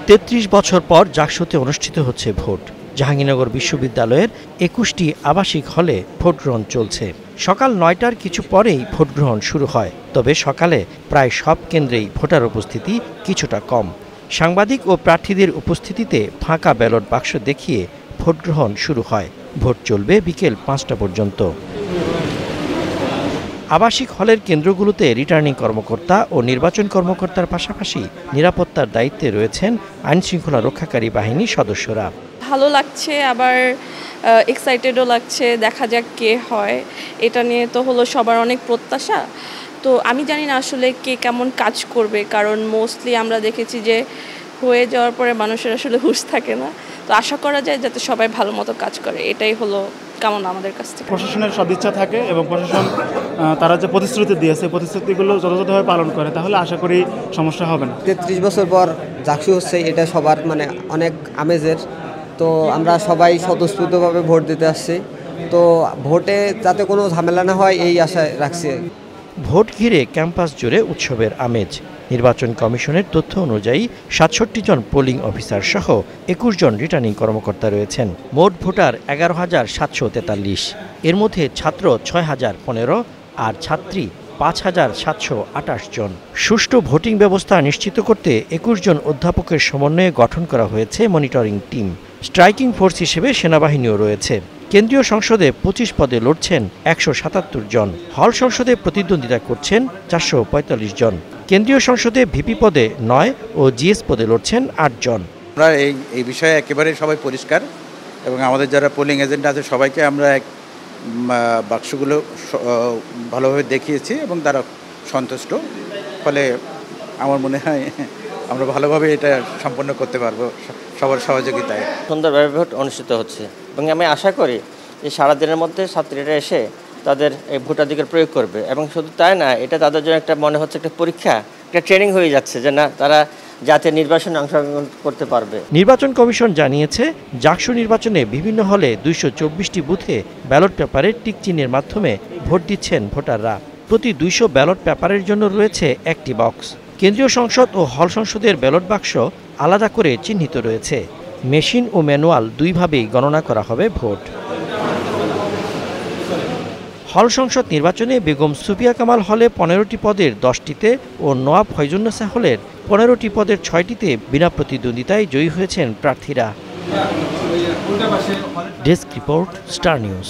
৩৩ বছর পর জাকসুতে অনুষ্ঠিত হচ্ছে ভোট। জাহাঙ্গীরনগর বিশ্ববিদ্যালয়ের ২১টি আবাসিক হলে ভোট গ্রহণ চলছে। সকাল ৯টার কিছু পরেই ভোট গ্রহণ শুরু হয়, তবে সকালে প্রায় সব কেন্দ্রেই ভোটার উপস্থিতি কিছুটা কম। সাংবাদিক ও প্রার্থীদের উপস্থিতিতে ফাঁকা ব্যালট বাক্স দেখিয়ে ভোট গ্রহণ শুরু হয়। ভোট চলবে বিকেল ৫টা পর্যন্ত। আবাসিক হলের কেন্দ্রগুলোতে রিটার্নিং কর্মকর্তা ও নির্বাচন কর্মকর্তার পাশাপাশি নিরাপত্তার দায়িত্বে রয়েছেন আইনশৃঙ্খলা রক্ষাকারী বাহিনীর সদস্যরা। ভালো লাগছে, আবার এক্সাইটেডও লাগছে, দেখা যাক কে হয়। এটা নিয়ে তো হলো সবার অনেক প্রত্যাশা। তো আমি জানি না আসলে কে কেমন কাজ করবে, কারণ মোস্টলি আমরা দেখেছি যে হয়ে যাওয়ার পরে মানুষের আসলে হুঁশ থাকে না। তো আশা করা যায় যাতে সবাই ভালো মতো কাজ করে, এটাই হলো কামনা আমাদের কাছ থেকে। প্রশাসনের সদিচ্ছা থাকে এবং প্রশাসন তারা যে প্রতিশ্রুতি দিয়েছে প্রতিশ্রুতিগুলো যথাযথভাবে পালন করে, তাহলে আশা করি সমস্যা হবে না। ৩৩ বছর পর জাকসু হচ্ছে, এটা সবার অনেক আমেজের। তো আমরা সবাই স্বতঃস্ফূর্তভাবে ভোট দিতে আসছি, তো ভোটে যাতে কোনো ঝামেলা না হয় এই আশা রাখছি। ভোট ঘিরে ক্যাম্পাস জুড়ে উৎসবের আমেজ। নির্বাচন কমিশনের তথ্য অনুযায়ী ৬৭ জন পোলিং অফিসার সহ ২১ জন রিটার্নিং কর্মকর্তা রয়েছেন। মোট ভোটার ১১,৭৪৩। এর মধ্যে ছাত্র ৬,০১৫ আর ছাত্রী ৫,৭২৮ জন। সুষ্ঠু ভোটিং ব্যবস্থা নিশ্চিত করতে ২১ জন অধ্যাপকের সমন্বয়ে গঠন করা হয়েছে মনিটরিং টিম। স্ট্রাইকিং ফোর্স হিসেবে সেনাবাহিনীও রয়েছে। কেন্দ্রীয় সংসদে ২৫ পদে লড়ছেন ১৭৭ জন। হল সংসদে প্রতিদ্বন্দ্বিতা করছেন ৪৪৫ জন। কেন্দ্রীয় সংসদে ভিপি পদে ৯ ও জিএস পদে লড়ছেন ৮ জন। আমরা এই বিষয়ে একেবারে সবাই পরিষ্কার, এবং আমাদের যারা পোলিং এজেন্ট আছে সবাইকে আমরা বাক্সগুলো ভালোভাবে দেখিয়েছি এবং তারা সন্তুষ্ট। ফলে আমার মনে হয় আমরা ভালোভাবে এটা সম্পন্ন করতে পারবো সবার সহযোগিতায়। সুন্দরভাবে ভোট অনুষ্ঠিত হচ্ছে এবং আমি আশা করি যে সারাদিনের মধ্যে ছাত্রীরা এসে তাদের এই ভোটাধিকার প্রয়োগ করবে। এবং শুধু তাই না, এটা তাদের জন্য একটা মনে হচ্ছে একটা পরীক্ষা, একটা ট্রেনিং হয়ে যাচ্ছে যে না, তারা জাতীয় নির্বাচনে অংশগ্রহণ করতে পারবে। নির্বাচন কমিশন জানিয়েছে, জাকসু নির্বাচনে বিভিন্ন হলে ২২৪টি বুথে ব্যালট পেপারের টিক চিহ্নের মাধ্যমে ভোট দিচ্ছেন ভোটাররা। প্রতি ২০০ ব্যালট পেপারের জন্য রয়েছে একটি বক্স। কেন্দ্রীয় সংসদ ও হল সংসদের ব্যালট বাক্স আলাদা করে চিহ্নিত রয়েছে। মেশিন ও ম্যানুয়াল দুইভাবেই গণনা করা হবে ভোট। হল সংসদ নির্বাচনে বেগম সুফিয়া কামাল হলে ১৫টি পদের 10টিতে ও নওয়াব ফয়জুন্নেসা হলের 15টি পদের 6টিতে বিনা প্রতিদ্বন্দ্বিতায় জয়ী হয়েছেন প্রার্থীরা। Desk report, star news.